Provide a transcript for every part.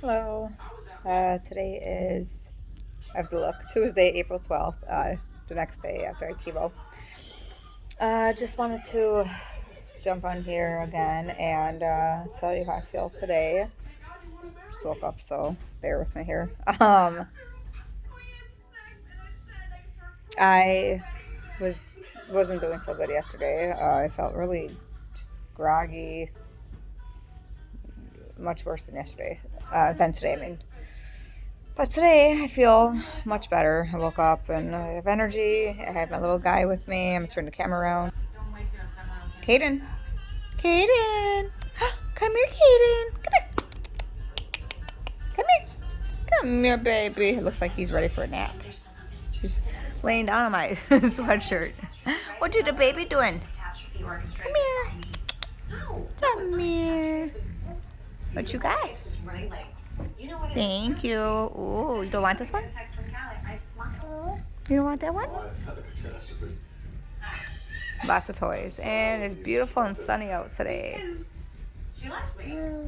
Hello. Today is, I have to look, Tuesday, April 12th, the next day after I chemo. Just wanted to jump on here again and tell you how I feel today. Just woke up, so bear with me here. I was wasn't doing so good yesterday. I felt really just groggy, much worse than yesterday, than today. I mean, but today I feel much better. I woke up and I have energy. I have my little guy with me. I'm gonna turn the camera around. Caden, Caden, come here, Caden. Come here, come here, come here, baby. It looks like he's ready for a nap. He's laying down on my sweatshirt. What did the baby doing? Come here. Come here. What you got? Thank you. Ooh, you don't want this one? You don't want that one? Lots of toys. And it's beautiful and sunny out today.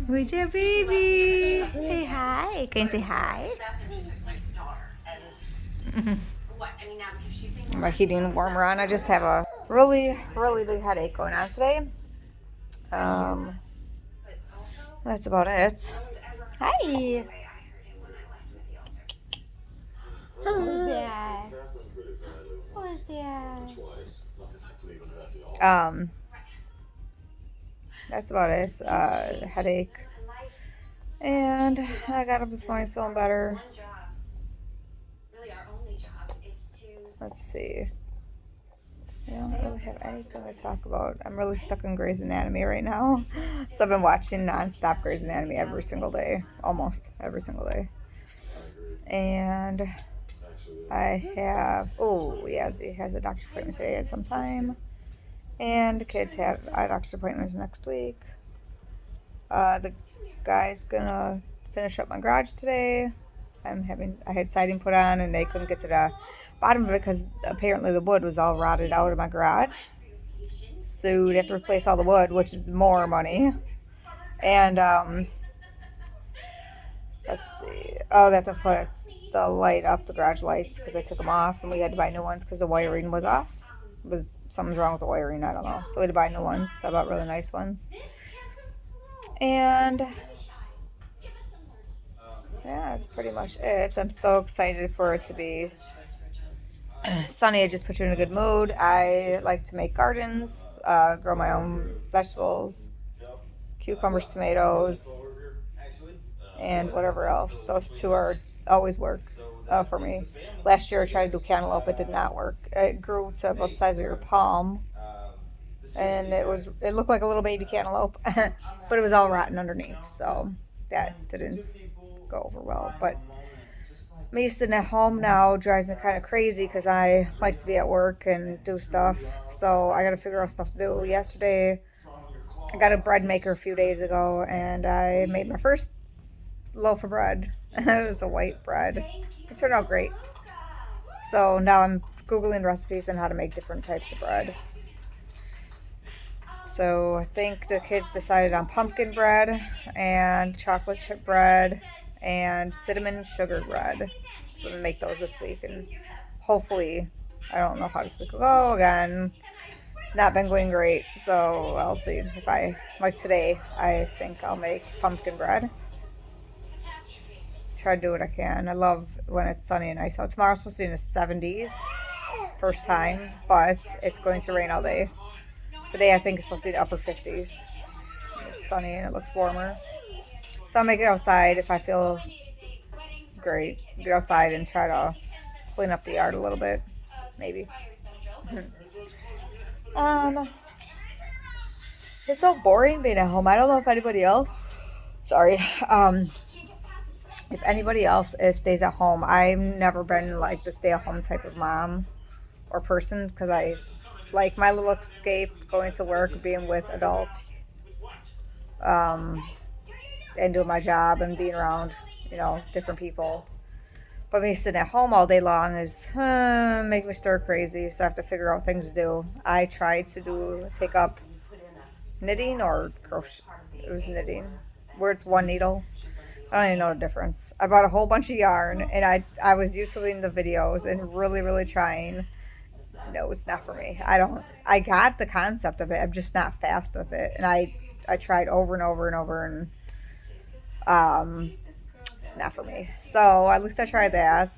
Where's your baby? Say hi. Can you say hi? My heating warmer on. I just have a really big headache going on today. That's about it. Hi. Who's that? Who's that? That's about it. Headache. And I got up this morning feeling better. Let's see. I don't really have anything to talk about. I'm really stuck in Grey's Anatomy right now. So I've been watching nonstop Grey's Anatomy every single day. Almost every single day. And I have, he has a doctor's appointment today at some time. And the kids have doctor's appointments next week. The guy's gonna finish up my garage today. I had siding put on and they couldn't get to the bottom of it because apparently the wood was all rotted out of my garage. So we'd have to replace all the wood, which is more money. And let's see. Oh, they have to put the light up, the garage lights, because I took them off and we had to buy new ones because the wiring was off. Something's wrong with the wiring, I don't know. So we had to buy new ones. So I bought really nice ones. And yeah, that's pretty much it. I'm so excited for it to be sunny. It just puts you in a good mood. I like to make gardens, grow my own vegetables, cucumbers, tomatoes, and whatever else. Those two are always work for me. Last year I tried to do cantaloupe. It did not work. It grew to about the size of your palm. And it looked like a little baby cantaloupe, but it was all rotten underneath, so that didn't go over well. But me sitting at home now drives me kind of crazy because I like to be at work and do stuff, so I got to figure out stuff to do. Yesterday, I got a bread maker a few days ago, and I made my first loaf of bread. It was a white bread. It turned out great. So now I'm Googling recipes on how to make different types of bread. So I think the kids decided on pumpkin bread and chocolate chip bread and cinnamon sugar bread. So I'm going to make those this week. And hopefully, I don't know how this week will go again. It's not been going great. So I'll see if like today, I think I'll make pumpkin bread. Try to do what I can. I love when it's sunny and nice. So tomorrow's supposed to be in the 70s. First time. But it's going to rain all day. Today I think it's supposed to be the upper 50s. It's sunny and it looks warmer. So I'll make it outside if I feel great. Get outside and try to clean up the yard a little bit. Maybe. It's so boring being at home. I don't know if anybody else. Sorry. If anybody else stays at home. I've never been like the stay-at-home type of mom or person because I like my little escape, going to work, being with adults, and doing my job and being around, different people. But me sitting at home all day long is make me stir crazy, so I have to figure out things to do. I tried to take up knitting or crochet. It was knitting, where it's one needle. I don't even know the difference. I bought a whole bunch of yarn and I was YouTubing the videos and really, really trying. No, it's not for me. I got the concept of it. I'm just not fast with it. And I tried over and over and over and um, it's not for me. So at least I tried that.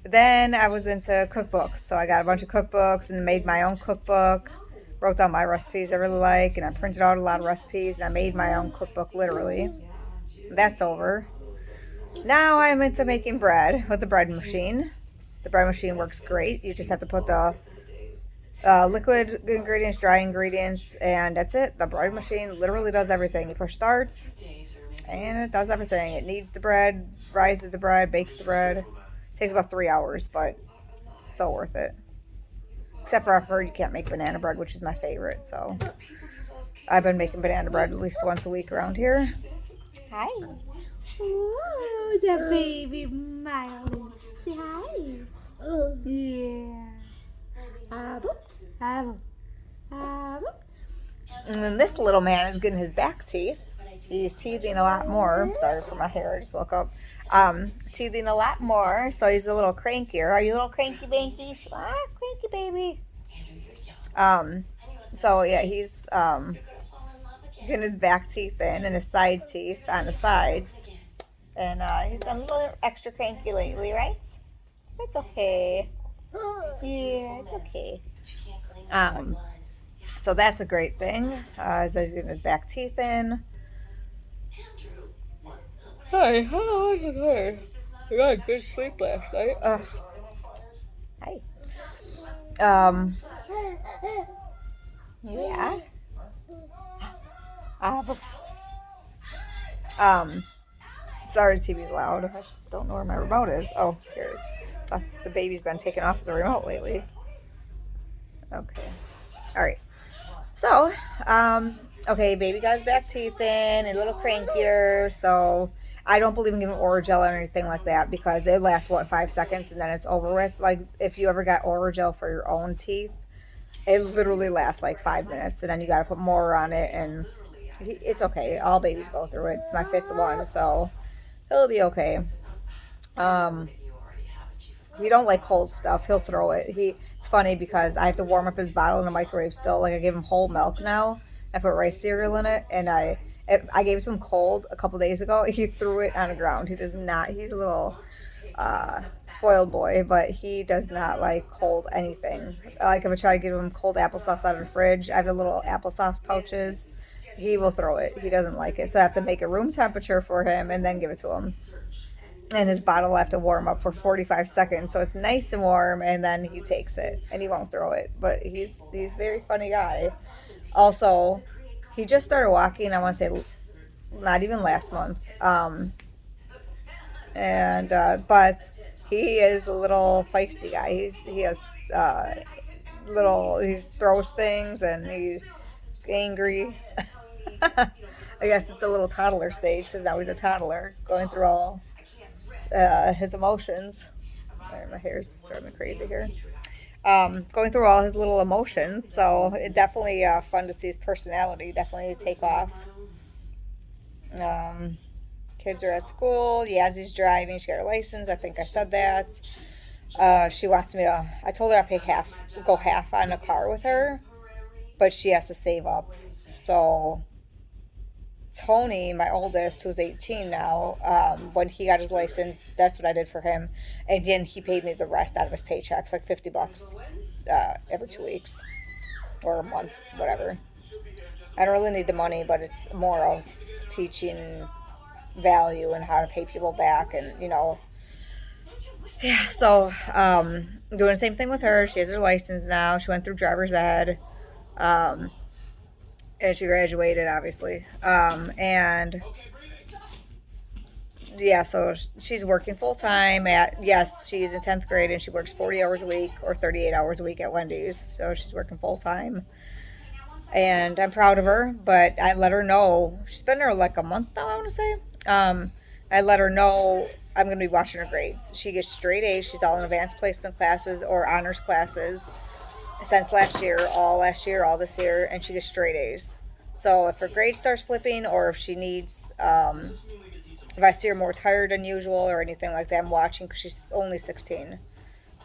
Then I was into cookbooks. So I got a bunch of cookbooks and made my own cookbook. Wrote down my recipes I really like, and I printed out a lot of recipes, and I made my own cookbook literally. That's over. Now I'm into making bread with the bread machine. The bread machine works great. You just have to put the liquid ingredients, dry ingredients, and that's it. The bread machine literally does everything. You push starts, and it does everything. It kneads the bread, rises the bread, bakes the bread. It takes about 3 hours, but so worth it. Except for I've heard you can't make banana bread, which is my favorite. So I've been making banana bread at least once a week around here. Hi. Oh, the baby Miley. Say hi. Yeah. Abo, abo, abo. And then this little man is getting his back teeth. He's teething a lot more. Sorry for my hair, I just woke up. Teething a lot more, so he's a little crankier. Are you a little cranky banky? Ah, cranky baby. So yeah, he's getting his back teeth in and his side teeth on the sides. And he's been a little extra cranky lately, right? It's okay. Yeah, it's okay. So that's a great thing. As he's getting his back teeth in. Hi, hello, hi. I got a good sleep last night. Hi. Yeah. Sorry, the TV's loud. I don't know where my remote is. Oh, here it is. The baby's been taken off the remote lately. Okay. All right. So, okay, baby got his back teeth in, a little crankier. So, I don't believe in giving Oragel or anything like that because it lasts, 5 seconds and then it's over with. Like, if you ever got Oragel for your own teeth, it literally lasts like 5 minutes and then you got to put more on it. And it's okay. All babies go through it. It's my 5th one, so he'll be okay. He don't like cold stuff. He'll throw it. It's funny because I have to warm up his bottle in the microwave still. Like I give him whole milk now. I put rice cereal in it, and I gave it to him cold a couple days ago. He threw it on the ground. He does not. He's a little spoiled boy, but he does not like cold anything. Like if I try to give him cold applesauce out of the fridge, I have the little applesauce pouches. He will throw it. He doesn't like it, so I have to make it room temperature for him and then give it to him. And his bottle will have to warm up for 45 seconds, so it's nice and warm, and then he takes it, and he won't throw it. But he's a very funny guy. Also, he just started walking, I want to say, not even last month. But he is a little feisty guy. He throws things, and he's angry. I guess it's a little toddler stage, because now he's a toddler, going through all his emotions. My hair's driving me crazy here. Going through all his little emotions, so it definitely fun to see his personality definitely take off. Kids are at school. Yazzy's driving. She got her license. I think I said that. She wants me to. I told her I'd go half on a car with her, but she has to save up. So Tony, my oldest, who's 18 now, when he got his license, that's what I did for him. And then he paid me the rest out of his paychecks, like $50 every 2 weeks or a month, whatever. I don't really need the money, but it's more of teaching value and how to pay people back, and yeah. So doing the same thing with her. She has her license now. She went through driver's ed. And she graduated, obviously. And yeah, so she's working full time she's in 10th grade and she works 40 hours a week or 38 hours a week at Wendy's. So she's working full time. And I'm proud of her, but I let her know, she's been there like a month now, I want to say. I let her know I'm going to be watching her grades. She gets straight A's. She's all in advanced placement classes or honors classes since all this year, and she gets straight A's. So if her grades start slipping, or if she needs, if I see her more tired than usual or anything like that, I'm watching because she's only 16.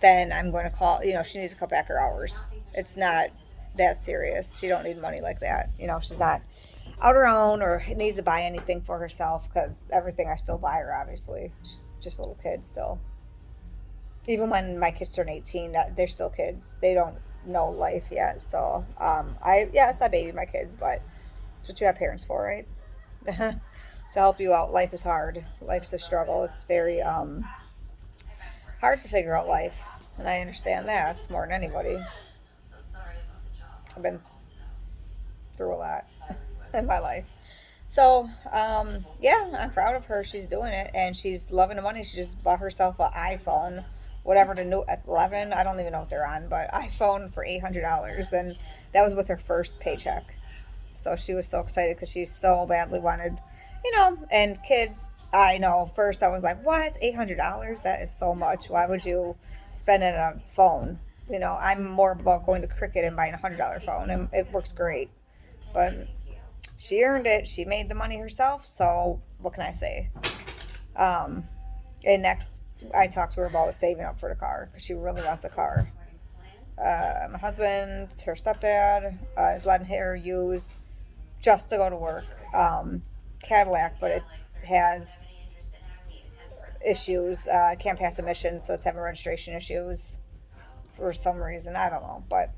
Then I'm going to call. She needs to cut back her hours. It's not that serious. She don't need money like that. She's not out her own or needs to buy anything for herself because everything I still buy her. Obviously, she's just a little kid still. Even when my kids turn 18, they're still kids. They don't know life yet. So I baby my kids, but that's what you have parents for, right? To help you out. Life is hard. Life's a struggle. It's very hard to figure out life, and I understand that. It's more than anybody. I've been through a lot in my life. So, yeah, I'm proud of her. She's doing it, and she's loving the money. She just bought herself an iPhone, whatever the new 11. I don't even know what they're on, but iPhone for $800, and that was with her first paycheck. So she was so excited because she so badly wanted, and kids. I know. First, I was like, "What? $800? That is so much. Why would you spend it on a phone?" I'm more about going to Cricket and buying $100 phone, and it works great. But she earned it. She made the money herself. So what can I say? Um, and next, I talked to her about saving up for the car because she really wants a car. My husband, her stepdad, is letting her use just to go to work. Cadillac, but it has issues. Can't pass emissions, so it's having registration issues for some reason. I don't know, but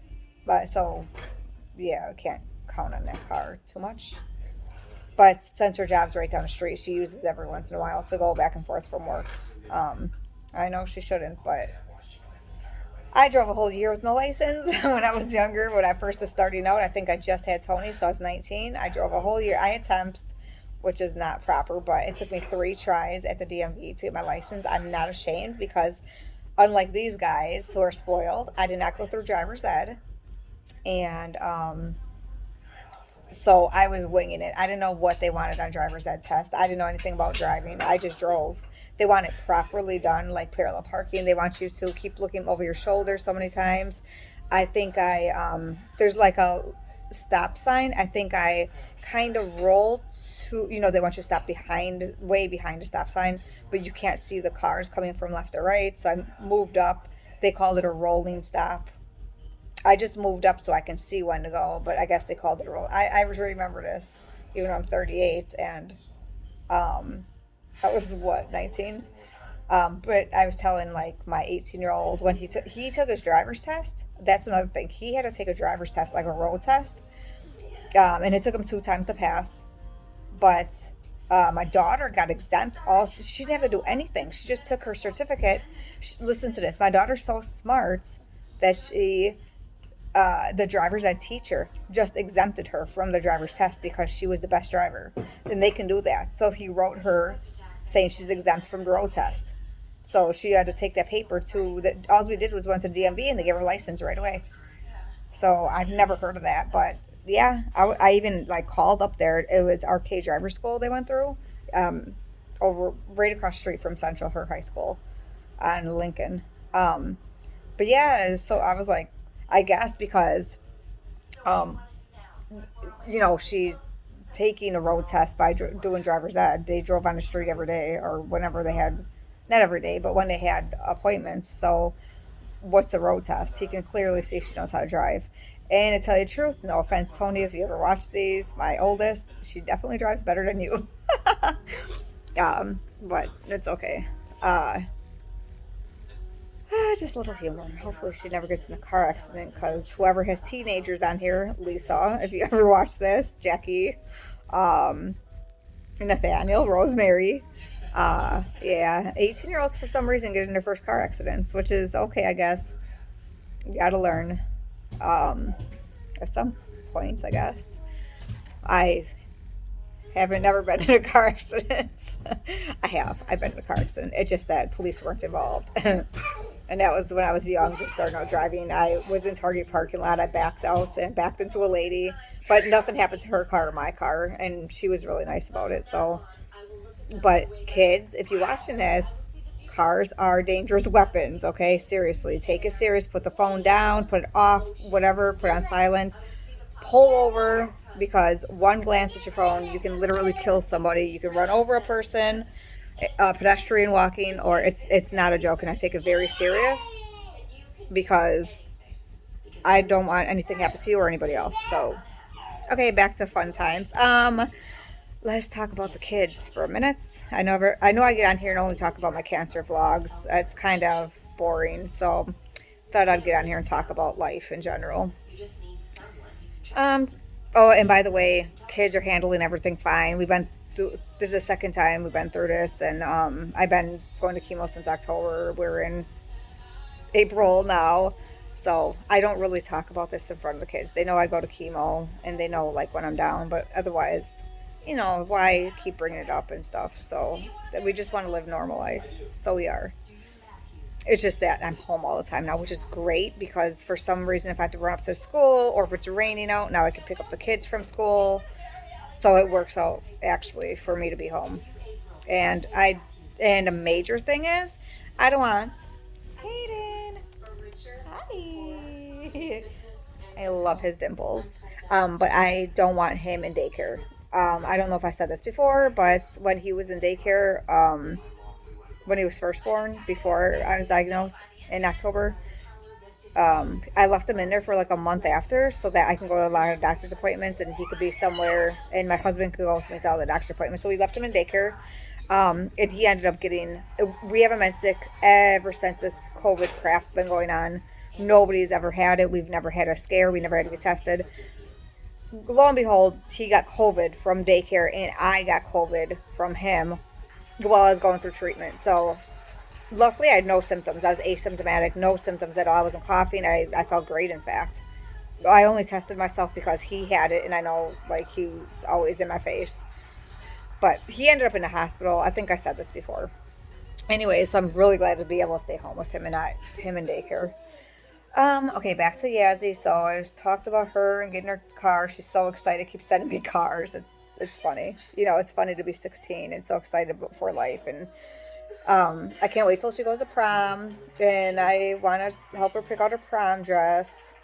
so yeah, I can't count on that car too much. But since her job's right down the street, she uses it every once in a while to go back and forth from work. Um, I know she shouldn't, but I drove a whole year with no license when I was younger. When I first was starting out, I think I just had Tony, so I was 19. I drove a whole year. I had temps, which is not proper, but it took me 3 tries at the DMV to get my license. I'm not ashamed because, unlike these guys who are spoiled, I did not go through driver's ed. And so I was winging it. I didn't know what they wanted on driver's ed test. I didn't know anything about driving. I just drove. They want it properly done, like parallel parking. They want you to keep looking over your shoulder so many times. I think there's like a stop sign. I think I kind of rolled to, they want you to stop way behind the stop sign, but you can't see the cars coming from left or right. So I moved up. They called it a rolling stop. I just moved up so I can see when to go, but I guess they called it a roll. I remember this, even though I'm 38, and I was what, 19? But I was telling like my 18-year-old when he took his driver's test. That's another thing. He had to take a driver's test, like a road test, and it took him 2 times to pass. But my daughter got exempt. She didn't have to do anything. She just took her certificate. Listen to this. My daughter's so smart that the driver's ed teacher just exempted her from the driver's test because she was the best driver. Then they can do that. So he wrote her saying she's exempt from the road test. So she had to take that paper all we did was went to the DMV and they gave her a license right away. So I've never heard of that, but yeah, I even like called up there. It was Arcade Driver School they went through, over right across the street from Central, her high school, on Lincoln. But yeah, so I was like, I guess because, um, she taking a road test by doing driver's ed. They drove on the street every day or whenever they had, not every day, but when they had appointments. So what's a road test? He can clearly see she knows how to drive. And to tell you the truth, no offense, Tony, if you ever watch these, my oldest, she definitely drives better than you. But it's okay. Just a little humor. Hopefully she never gets in a car accident because whoever has teenagers on here, Lisa, if you ever watch this, Jackie, Nathaniel, Rosemary, yeah, 18-year-olds for some reason get in their first car accidents, which is okay, I guess. You gotta learn, at some point, I guess. I haven't never been in a car accident. I've been in a car accident. It's just that police weren't involved. And that was when I was young, just starting out driving. I was in Target parking lot. I backed out and backed into a lady, but nothing happened to her car or my car, and she was really nice about it. So, but kids, if you're watching this, cars are dangerous weapons. Okay, seriously, take it serious. Put the phone down, put it off, whatever. Put it on silent. Pull over. because one glance at your phone, you can literally kill somebody. You can run over a person, a pedestrian walking, or it's not a joke, and I take it very serious because I don't want anything to happen to you or anybody else. So, okay, back to fun times. Let's talk about the kids for a minute. I know I get on here and only talk about my cancer vlogs. It's kind of boring, so thought I'd get on here and talk about life in general. Um, oh, and by the way, kids are handling everything fine. We've been through, this is the second time we've been through this, and I've been going to chemo since October. We're in April now, so I don't really talk about this in front of the kids. They know I go to chemo, and they know like when I'm down, but otherwise, why keep bringing it up and stuff? So we just want to live normal life, so we are. It's just that I'm home all the time now, which is great because for some reason, if I have to run up to school or if it's raining out, now I can pick up the kids from school. So it works out actually for me to be home. And and a major thing is, I don't want Hayden. Hi. I love his dimples. But I don't want him in daycare. I don't know if I said this before, but when he was in daycare, when he was first born, before I was diagnosed in October, I left him in there for like a month after so that I can go to a lot of doctor's appointments and he could be somewhere and my husband could go with me to all the doctor's appointments. So we left him in daycare. And he ended up getting, we haven't been sick ever since this COVID crap been going on. Nobody's ever had it. We've never had a scare. We never had to get tested. Lo and behold, he got COVID from daycare and I got COVID from him while I was going through treatment. So luckily I had no symptoms. I was asymptomatic, no symptoms at all. I wasn't coughing. I felt great, in fact. I only tested myself because he had it and I know like he's always in my face. But he ended up in the hospital. I think I said this before. Anyway, so I'm really glad to be able to stay home with him and not him in daycare. Okay, back to Yazzie. So I talked about her and getting her car. She's so excited, keeps sending me cars. It's funny. It's funny to be 16 and so excited for life. And I can't wait till she goes to prom. And I want to help her pick out her prom dress.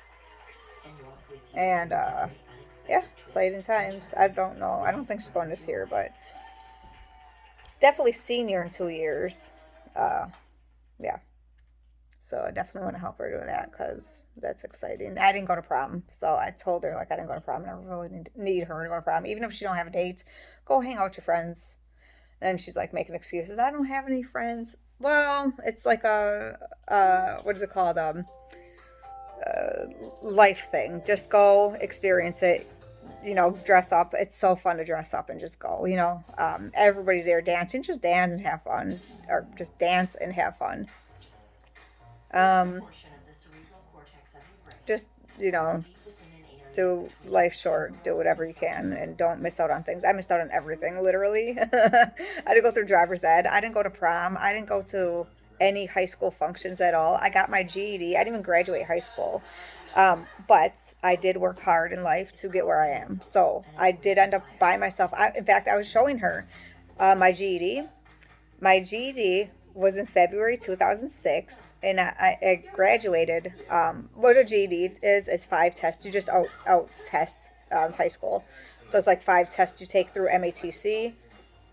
And yeah, exciting times. I don't know. I don't think she's going this year, but definitely senior in 2 years. Yeah. So I definitely want to help her do that because that's exciting. I didn't go to prom, so I told her like I didn't go to prom, and I really need her to go to prom, even if she don't have a date. Go hang out with your friends. And she's like making excuses. I don't have any friends. Well, it's like a what is it called? Life thing. Just go experience it. Dress up. It's so fun to dress up and just go. Everybody's there dancing. Just dance and have fun, or just dance and have fun. Um, just do life short. Do whatever you can, and don't miss out on things. I missed out on everything, literally. I didn't go through driver's ed. I didn't go to prom. I didn't go to any high school functions at all. I got my GED. I didn't even graduate high school. But I did work hard in life to get where I am. So I did end up by myself. In fact, I was showing her my GED. My GED was in February 2006, and I graduated. What a GED is 5 tests. You just out test high school. So it's like 5 tests you take through MATC,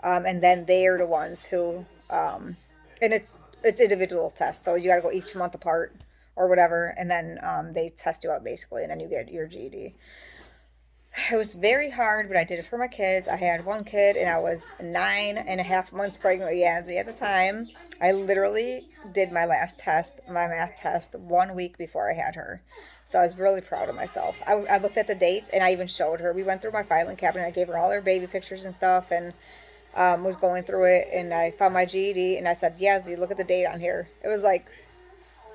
and then they are the ones who, and it's individual tests. So you got to go each month apart or whatever, and then they test you out basically, and then you get your GED. It was very hard, but I did it for my kids. I had one kid, and I was 9.5 months pregnant with Yazzie at the time. I literally did my last test, my math test, 1 week before I had her. So I was really proud of myself. I looked at the date, and I even showed her. We went through my filing cabinet. I gave her all her baby pictures and stuff, and was going through it, and I found my GED, and I said, Yazzie, look at the date on here. It was like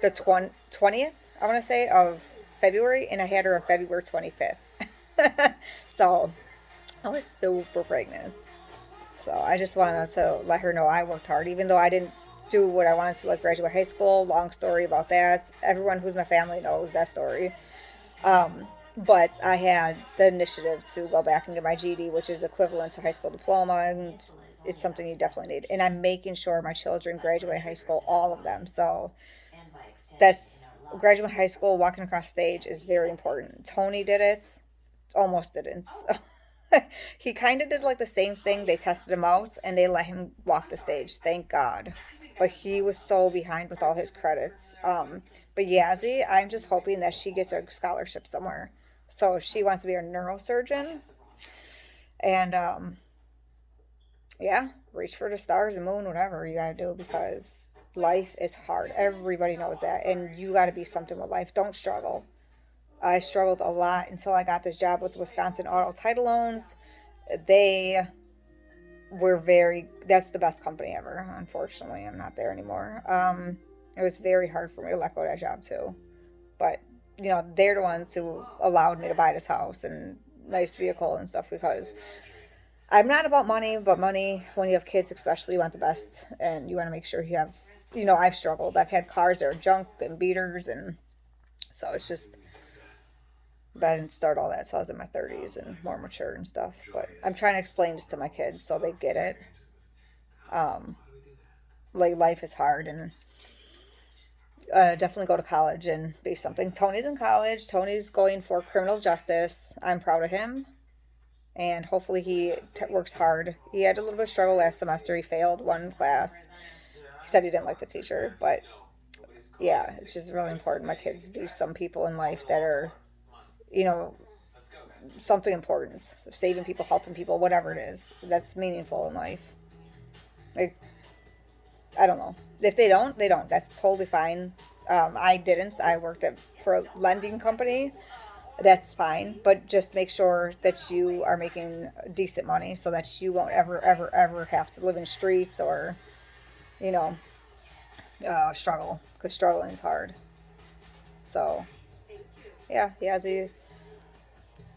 the 20th, I want to say, of February, and I had her on February 25th. So I was super pregnant. So I just wanted to let her know I worked hard, even though I didn't do what I wanted to, like graduate high school. Long story about that. Everyone who's my family knows that story. But I had the initiative to go back and get my GED, which is equivalent to high school diploma, and it's something you definitely need. And I'm making sure my children graduate high school, all of them. So that's graduate high school, walking across stage is very important. Tony did it. almost didn't. So he kind of did like the same thing. They tested him out and they let him walk the stage. Thank God. But he was so behind with all his credits. But Yazzie, I'm just hoping that she gets a scholarship somewhere. So she wants to be a neurosurgeon, and yeah, reach for the stars, the moon, whatever you gotta do because life is hard. Everybody knows that, and you gotta be something with life. Don't struggle. I struggled a lot until I got this job with Wisconsin Auto Title Loans. They were very, that's the best company ever. Unfortunately, I'm not there anymore. It was very hard for me to let go of that job too. But, they're the ones who allowed me to buy this house and nice vehicle and stuff because I'm not about money, but money, when you have kids especially, you want the best and you want to make sure you have, I've struggled. I've had cars that are junk and beaters, and so it's just, but I didn't start all that, so I was in my 30s and more mature and stuff. But I'm trying to explain this to my kids so they get it. Um, like life is hard, and definitely go to college and be something. Tony's in college. Tony's going for criminal justice. I'm proud of him, and hopefully he works hard. He had a little bit of struggle last semester. He failed one class. He said he didn't like the teacher, but yeah, it's just really important my kids be some people in life that are, you know, something important, saving people, helping people, whatever it is that's meaningful in life. Like, I don't know. If they don't, they don't. That's totally fine. I didn't. I worked for a lending company. That's fine, but just make sure that you are making decent money so that you won't ever, ever, ever have to live in streets or, you know, struggle, because struggling is hard. So, yeah, Yazzie,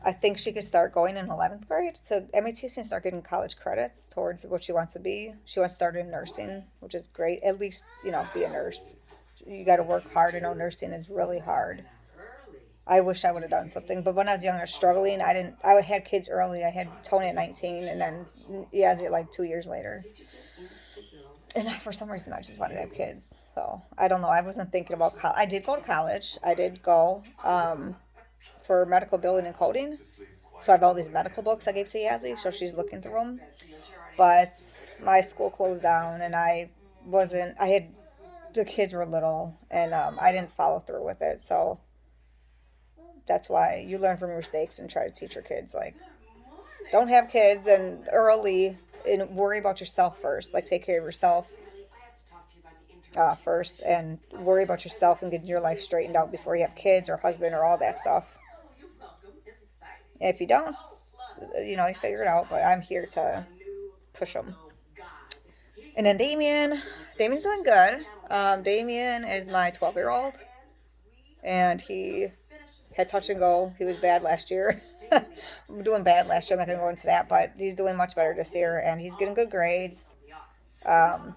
I think she could start going in 11th grade. So MAT's can start getting college credits towards what she wants to be. She wants to start in nursing, which is great. At least, be a nurse. You got to work hard. I know nursing is really hard. I wish I would have done something. But when I was younger, struggling, I had kids early. I had Tony at 19 and then Yazzie at like 2 years later. And for some reason, I just wanted to have kids. So I don't know. I wasn't thinking about college. I did go to college. I did go for medical billing and coding. So I have all these medical books I gave to Yazzie, so she's looking through them. But my school closed down, and I had, the kids were little, and I didn't follow through with it. So that's why you learn from your mistakes and try to teach your kids, like, don't have kids and early and worry about yourself first. Like, take care of yourself first and worry about yourself and getting your life straightened out before you have kids or husband or all that stuff. And if you don't, you figure it out. But I'm here to push them. And then Damien's doing good. Damien is my 12-year-old, and he had touch and go. He was bad last year. Doing bad last year. I'm not going to go into that, but he's doing much better this year, and he's getting good grades. Um,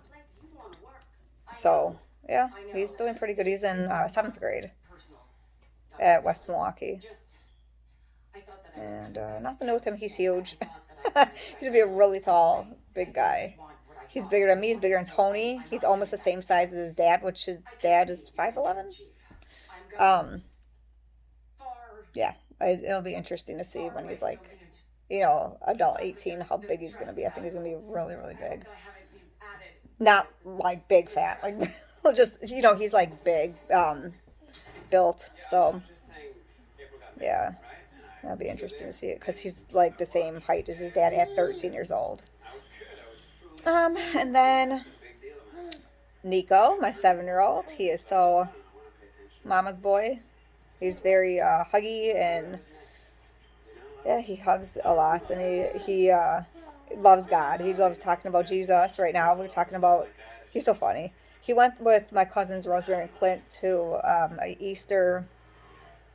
so, yeah, he's doing pretty good. He's in 7th grade at West Milwaukee. And nothing new with him. He's huge. He's going to be a really tall, big guy. He's bigger than me. He's bigger than Tony. He's almost the same size as his dad, which his dad is 5'11". Yeah, it'll be interesting to see when he's like, adult 18, how big he's going to be. I think he's going to be really, really big. Not like big fat, like just, he's like big, built. So, yeah, that'll be interesting to see it because he's like the same height as his dad at 13 years old. And then Nico, my 7-year-old, he is so mama's boy. He's very huggy, and yeah, he hugs a lot, and he loves God. He loves talking about Jesus. Right now, we're talking about. He's so funny. He went with my cousins Rosemary and Clint to a Easter.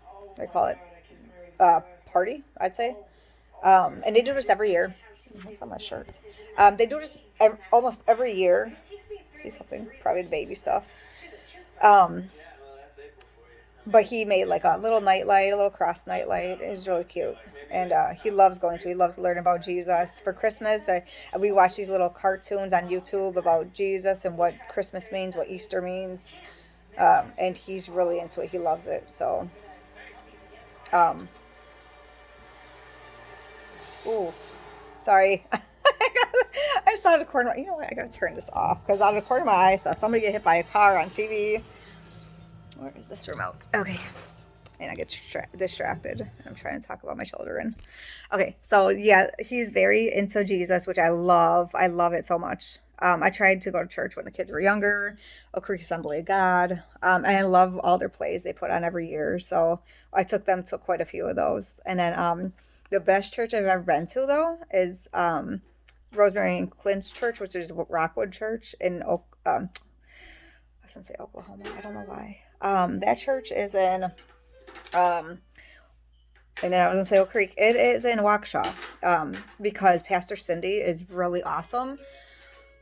What do you call it? Party, I'd say. And they do this every year. What's on my shirt? They do this almost every year. See something? Probably baby stuff. But he made like a little nightlight, a little cross nightlight. It was really cute. And he loves going to. He loves learning about Jesus. For Christmas, we watch these little cartoons on YouTube about Jesus and what Christmas means, what Easter means. And he's really into it. He loves it. So, Ooh, sorry. I saw out of the corner. You know what? I gotta turn this off because out of the corner of my eye, I saw somebody get hit by a car on TV. Where is this remote? Okay. And I get distracted. I'm trying to talk about my children. Okay, so yeah, he's very into Jesus, which I love. I love it so much. I tried to go to church when the kids were younger, Oak Creek Assembly of God, and I love all their plays they put on every year. So I took them to quite a few of those. And then the best church I've ever been to though is Rosemary and Clint's church, which is Rockwood Church in I was gonna say Oklahoma. I don't know why. That church is in um, and then I was gonna say Oak Creek. It is in Waukesha, because Pastor Cindy is really awesome,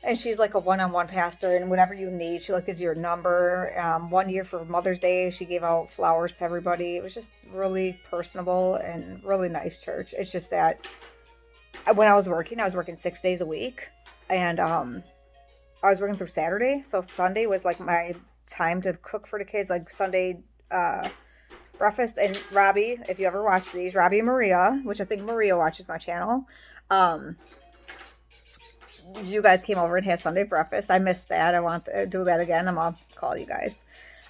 and she's like a one-on-one pastor. And whatever you need, she like gives you a number. One year for Mother's Day, she gave out flowers to everybody. It was just really personable and really nice church. It's just that when I was working 6 days a week, and I was working through Saturday, so Sunday was like my time to cook for the kids. Like Sunday. Breakfast. And Robbie, if you ever watch these, Robbie and Maria, which I think Maria watches my channel, you guys came over and had Sunday breakfast. I missed that. I want to do that again. I'm gonna call you guys.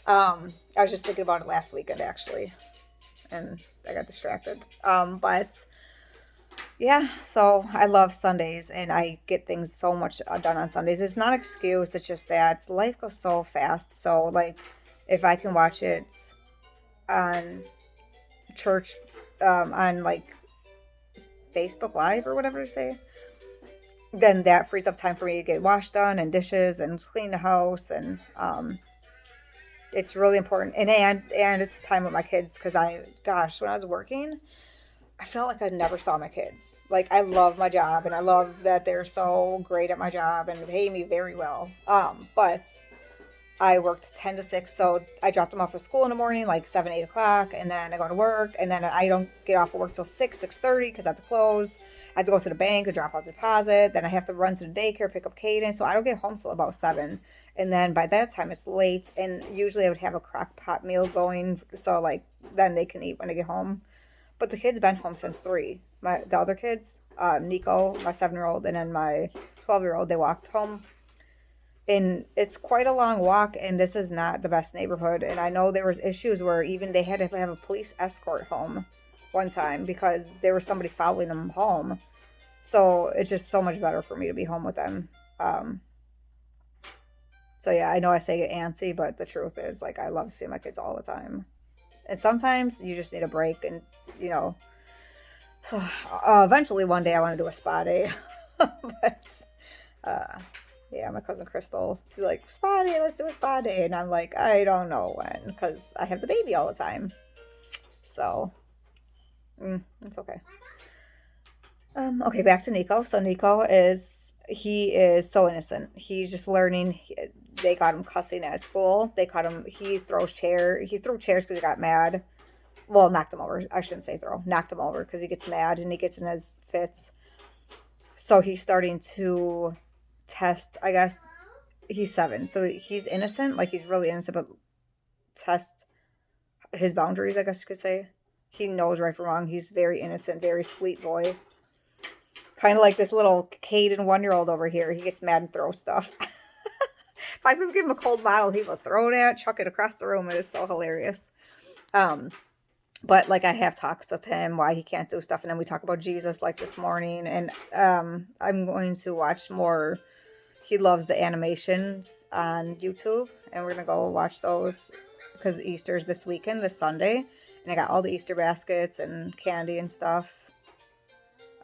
I was just thinking about it last weekend actually, and I got distracted. But yeah, so I love Sundays, and I get things so much done on Sundays. It's not an excuse. It's just that life goes so fast. So like, if I can watch it on church, on like Facebook Live or whatever to say, then that frees up time for me to get wash done and dishes and clean the house. And it's really important. And it's time with my kids, because when I was working, I felt like I never saw my kids. Like, I love my job, and I love that they're so great at my job and pay me very well. But I worked 10 to 6, so I dropped them off at school in the morning, like 7, 8 o'clock, and then I go to work, and then I don't get off of work till 6, 6:30, because I have to close. I have to go to the bank and drop off the deposit. Then I have to run to the daycare, pick up Caden, so I don't get home till about 7. And then by that time, it's late, and usually I would have a crock pot meal going, so like then they can eat when they get home. But the kids been home since 3. The other kids, Nico, my 7-year-old, and then my 12-year-old, they walked home. And it's quite a long walk, and this is not the best neighborhood. And I know there was issues where even they had to have a police escort home one time because there was somebody following them home. So it's just so much better for me to be home with them. So yeah, I know I say get antsy, but the truth is, like, I love seeing my kids all the time. And sometimes you just need a break, and you know. So eventually one day I want to do a spa day, but yeah, my cousin Crystal's like, spa day, let's do a spa day. And I'm like, I don't know when, because I have the baby all the time. So, it's okay. Okay, back to Nico. So he is so innocent. He's just learning. They got him cussing at school. He threw chairs because he got mad. Well, knocked him over. I shouldn't say throw. Knocked him over because he gets mad and he gets in his fits. So he's starting to test, I guess. He's 7, so he's innocent, like he's really innocent, but test his boundaries, I guess you could say. He knows right from wrong. He's very innocent, very sweet boy. Kind of like this little Caden 1-year-old over here. He gets mad and throws stuff. If I could give him a cold bottle, he will throw it at, chuck it across the room. It is so hilarious. But like, I have talks with him why he can't do stuff, and then we talk about Jesus like this morning. And I'm going to watch more. He loves the animations on YouTube, and we're gonna go watch those because Easter's this weekend, this Sunday, and I got all the Easter baskets and candy and stuff.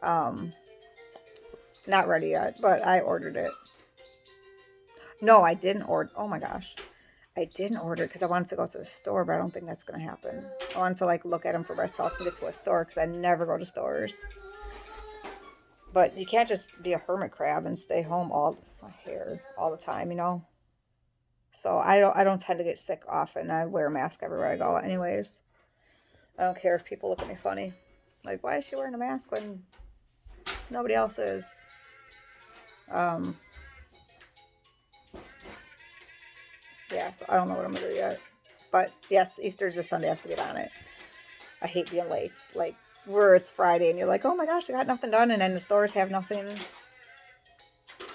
Not ready yet, but I ordered it. No, I didn't order. Oh my gosh, I didn't order it because I wanted to go to the store, but I don't think that's gonna happen. I wanted to like look at them for myself and get to a store because I never go to stores. But you can't just be a hermit crab and stay home all the time, you know. So I don't tend to get sick often. I wear a mask everywhere I go anyways. I don't care if people look at me funny. Like, why is she wearing a mask when nobody else is? Yeah, so I don't know what I'm gonna do yet. But yes, Easter's this Sunday. I have to get on it. I hate being late. Like, where it's Friday and you're like, oh my gosh, I got nothing done, and then the stores have nothing.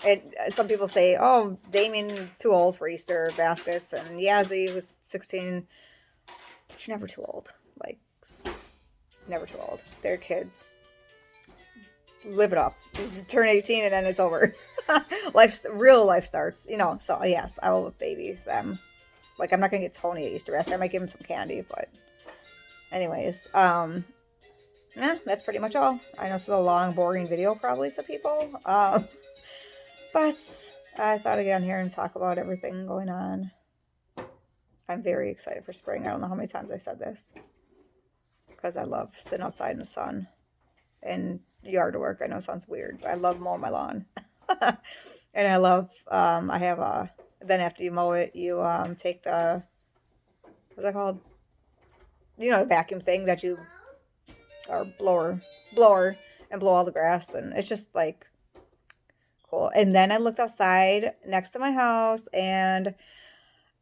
And some people say, oh, Damien's too old for Easter baskets, and Yazzie was 16. She's never too old. Like, never too old. They're kids. Live it up. Turn 18 and then it's over. Real life starts, So yes, I will baby them. Like, I'm not gonna get Tony at Easter basket. I might give him some candy, but anyways, yeah, that's pretty much all. I know it's a long, boring video probably to people, but I thought I'd get on here and talk about everything going on. I'm very excited for spring. I don't know how many times I said this because I love sitting outside in the sun and yard work. I know it sounds weird, but I love mowing my lawn. And I love, I have then after you mow it, you take the, what's that called? The vacuum thing that you, or blower, and blow all the grass. And it's just like cool. And then I looked outside next to my house, and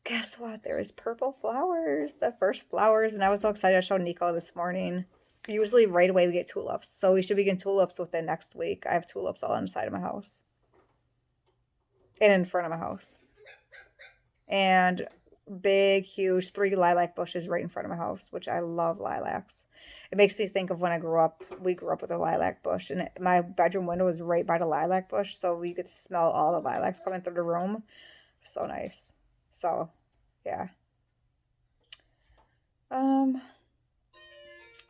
guess what? There is purple flowers, the first flowers. And I was so excited. I showed Nico this morning. Usually right away we get tulips. So we should be getting tulips within next week. I have tulips all on the side of my house and in front of my house. And big, huge 3 lilac bushes right in front of my house, which I love lilacs. It makes me think of when I grew up. We grew up with a lilac bush, and my bedroom window was right by the lilac bush, so you could smell all the lilacs coming through the room. So nice. So, yeah. I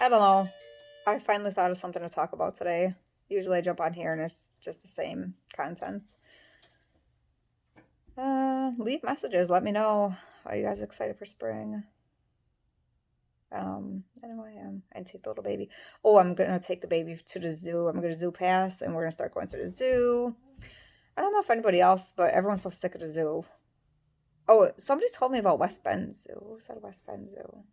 don't know. I finally thought of something to talk about today. Usually I jump on here and it's just the same content. Leave messages. Let me know. Are you guys excited for spring? I know I am. And take the little baby. Oh, I'm gonna take the baby to the zoo. I'm gonna zoo pass, and we're gonna start going to the zoo. I don't know if anybody else, but everyone's so sick of the zoo. Oh, somebody told me about West Bend Zoo. Who said West Bend Zoo?